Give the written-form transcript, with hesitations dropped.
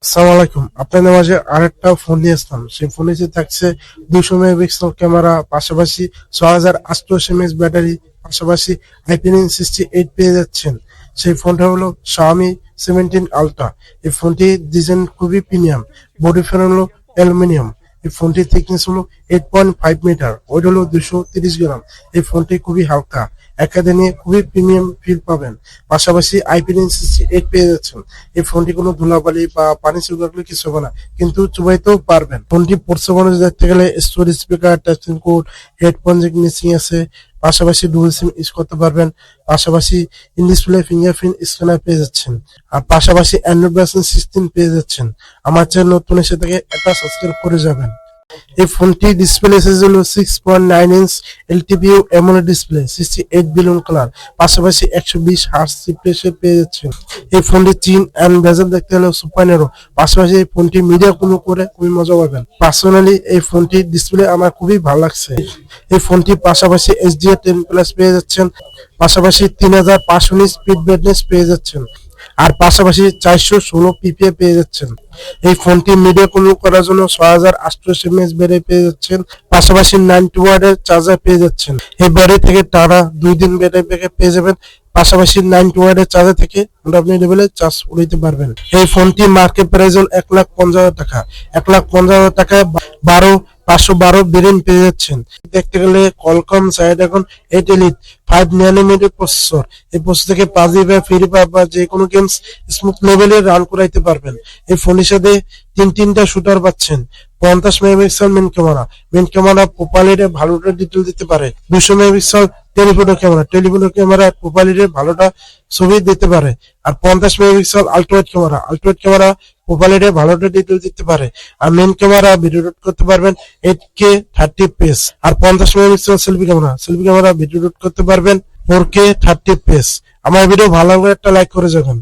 আসসালামু আলাইকুম। আপনাদের মাঝে আরেকটা ফোন নিয়ে আসলাম। সেই ফোনে যে থাকছে 200 মেগাপিক্সেল ক্যামেরা, পাশাপাশি 6088 mAh ব্যাটারি, পাশাপাশি IP68 পেয়ে যাচ্ছেন। সেই ফোনটা হলো Xiaomi 17 Ultra। এই ফোনটির ডিজাইন খুবই প্রিমিয়াম, বডি ফ্রেম হলো অ্যালুমিনিয়াম। এই ফোনটির থিকনেস হলো 8.5 মিটার, ওয়েট হলো 230 গ্রাম। এই ফোনটি খুবই হালকা, একাদে নিয়ে খুবই প্রিমিয়াম ফিল পাবেন। পাশাপাশি IP68 পেয়ে যাচ্ছেন। এই ফোনটি কোনো ধুলাবালি বা পানি চুবাকলে কিছু হবে না, কিন্তু চুবাইতেও পারবেন। ফোনটি পারফরম্যান্স দেখতে গেলে storage, speaker, touch code, headphone Jack missing আছে। পাশাপাশি ডুয়াল সিম ইউজ করতে পারবেন। পাশাপাশি ইন ডিসপ্লে ফিঙ্গারপ্রিন্ট স্ক্যানার পেয়ে যাচ্ছেন। আর পাশাপাশি অ্যান্ড্রয়েড ভার্সন 16 পেয়ে যাচ্ছেন। আমার চ্যানেল নতুন এসে থেকে এটা সাবস্ক্রাইব করে যাবেন। এই ফোনটি ডিসপ্লে সাইজ হলো 6.9 inch LTPO AMOLED display, 68 billion colour, পাশাপাশি 120 হার্টজ রিফ্রেশ রেট পেয়ে যাচ্ছেন। এই ফোনটি চিন এন্ড বেজেল দেখতে হলো সুপার নেরো। পাশাপাশি এই ফোনটি মিডিয়া কোনো করে খুবই মজা পাবেন। পার্সোনালি এই ফোনটি ডিসপ্লে আমার খুবই ভালো লাগছে। এই ফোনটি পাশাপাশি HDR10 প্লাস পেয়ে যাচ্ছেন। পাশাপাশি 3500 স্পিড ব্রাইটনেস পেয়ে যাচ্ছেন। আর পাশাপাশি 416 PPI পেয়ে যাচ্ছেন। এই ফোনটি মিডিয়া কল করার জন্য 6088 mAh ব্যাটারি পেয়ে যাচ্ছেন। পাশাপাশি 90 ওয়াটের চার্জার পেয়ে যাচ্ছেন। এই ব্যাটারি থেকে টানা 2 দিন ব্যাটারি ব্যাকআপ পেয়ে যাবেন। পাশাপাশি 90 ওয়াটের চার্জার থেকে আপনি লেভেলে চার্জ উঠাইতে পারবেন। এই ফোনটি মার্কেট প্রাইস হল 1,50,000 টাকা। 1,50,000 টাকায় 512 ভেরিয়েন্ট পেয়ে যাচ্ছেন। দেখতে গেলে Qualcomm Snapdragon 8 elite 5 nanometre processor. এই প্রসেসর থেকে পাবজি বা ফ্রি ফায়ার বা যে কোনো গেমস স্মুথ লেভেলে রান করাইতে পারবেন। এই ফোনের সাথে তিনটা শুটার পাচ্ছেন। 50 মেগাপিক্সেল মেইন ক্যামেরা প্রোফাইলে ভালোটা ডিটেল দিতে পারে। 200 মেগাপিক্সেল টেলিফোটো ক্যামেরা প্রোফাইলে ভালোটা ছবি দিতে পারে। আর 50 মেগাপিক্সেল আল্ট্রাওয়াইড ক্যামেরা প্রোফাইলে ভালোটা ডিটেল দিতে পারে। আর মেইন ক্যামেরা ভিডিও রেকর্ড করতে পারবেন 8K 30 fps। আর 50 megapixel selfie camera video record করতে পারবেন 4K 30 fps। আমার ভিডিও ভালো লাগলে একটা লাইক করে যাবেন।